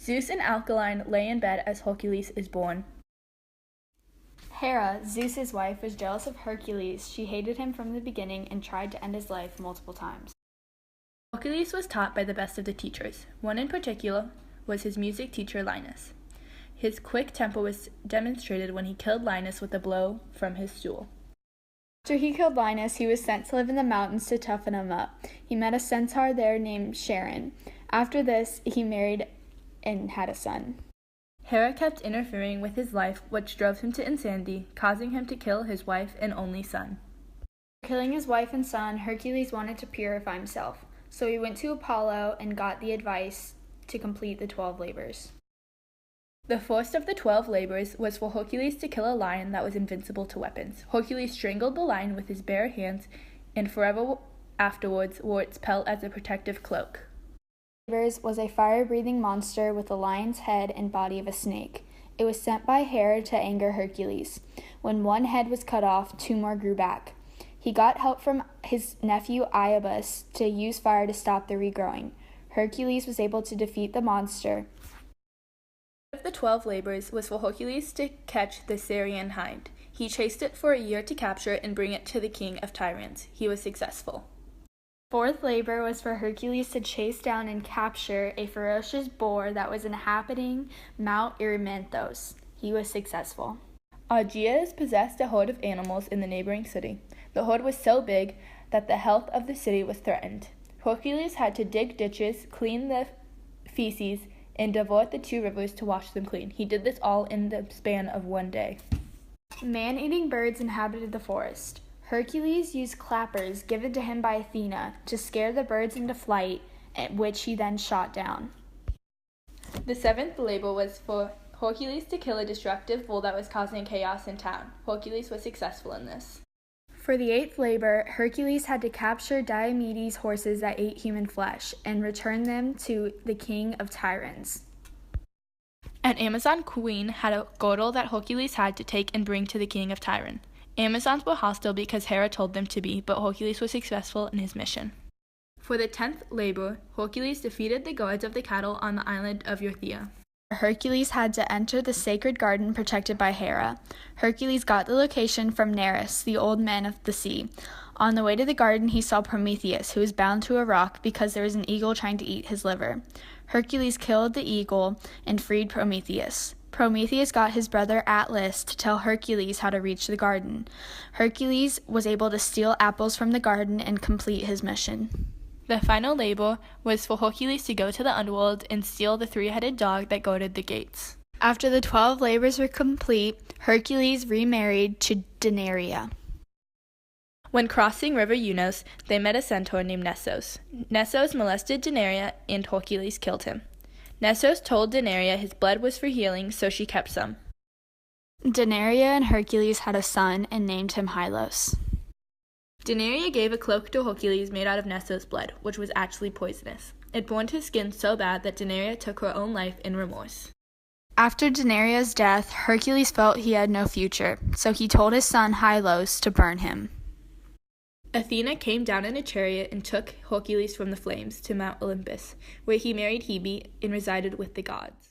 Zeus and Alkaline lay in bed as Hercules is born. Hera, Zeus's wife, was jealous of Hercules. She hated him from the beginning and tried to end his life multiple times. Hercules was taught by the best of the teachers. One in particular was his music teacher Linus. His quick temper was demonstrated when he killed Linus with a blow from his stool. After he killed Linus, he was sent to live in the mountains to toughen him up. He met a centaur there named Charon. After this, he married and had a son. Hera kept interfering with his life, which drove him to insanity, causing him to kill his wife and only son. Killing his wife and son, Hercules wanted to purify himself, so he went to Apollo and got the advice to complete the 12 labors. The first of the 12 labors was for Hercules to kill a lion that was invincible to weapons. Hercules strangled the lion with his bare hands and forever afterwards wore its pelt as a protective cloak. Was a fire-breathing monster with a lion's head and body of a snake. It was sent by Hera to anger Hercules. When one head was cut off, 2 more grew back. He got help from his nephew Iobus to use fire to stop the regrowing. Hercules was able to defeat the monster. One of the 12 labors was for Hercules to catch the Syrian hind. He chased it for a year to capture and bring it to the king of Tyrants. He was successful. Fourth labor was for Hercules to chase down and capture a ferocious boar that was inhabiting Mount Erymanthos. He was successful. Augeas possessed a herd of animals in the neighboring city. The herd was so big that the health of the city was threatened. Hercules had to dig ditches, clean the feces, and divert the 2 rivers to wash them clean. He did this all in the span of 1 day. Man-eating birds inhabited the forest. Hercules used clappers given to him by Athena to scare the birds into flight, which he then shot down. The 7th labor was for Hercules to kill a destructive bull that was causing chaos in town. Hercules was successful in this. For the 8th labor, Hercules had to capture Diomedes' horses that ate human flesh and return them to the king of Tyrants. An Amazon queen had a girdle that Hercules had to take and bring to the king of Tyre. Amazons were hostile because Hera told them to be, but Hercules was successful in his mission. For the 10th labor, Hercules defeated the guards of the cattle on the island of Eurythia. Hercules had to enter the sacred garden protected by Hera. Hercules got the location from Nereus, the old man of the sea. On the way to the garden, he saw Prometheus, who was bound to a rock because there was an eagle trying to eat his liver. Hercules killed the eagle and freed Prometheus. Prometheus got his brother Atlas to tell Hercules how to reach the garden. Hercules was able to steal apples from the garden and complete his mission. The final labor was for Hercules to go to the underworld and steal the 3-headed dog that guarded the gates. After the 12 labors were complete, Hercules remarried to Denaria. When crossing River Eunos, they met a centaur named Nessos. Nessos molested Denaria and Hercules killed him. Nessos told Denaria his blood was for healing, so she kept some. Denaria and Hercules had a son and named him Hylos. Denaria gave a cloak to Hercules made out of Nessos' blood, which was actually poisonous. It burned his skin so bad that Denaria took her own life in remorse. After Denaria's death, Hercules felt he had no future, so he told his son Hylos to burn him. Athena came down in a chariot and took Hercules from the flames to Mount Olympus, where he married Hebe and resided with the gods.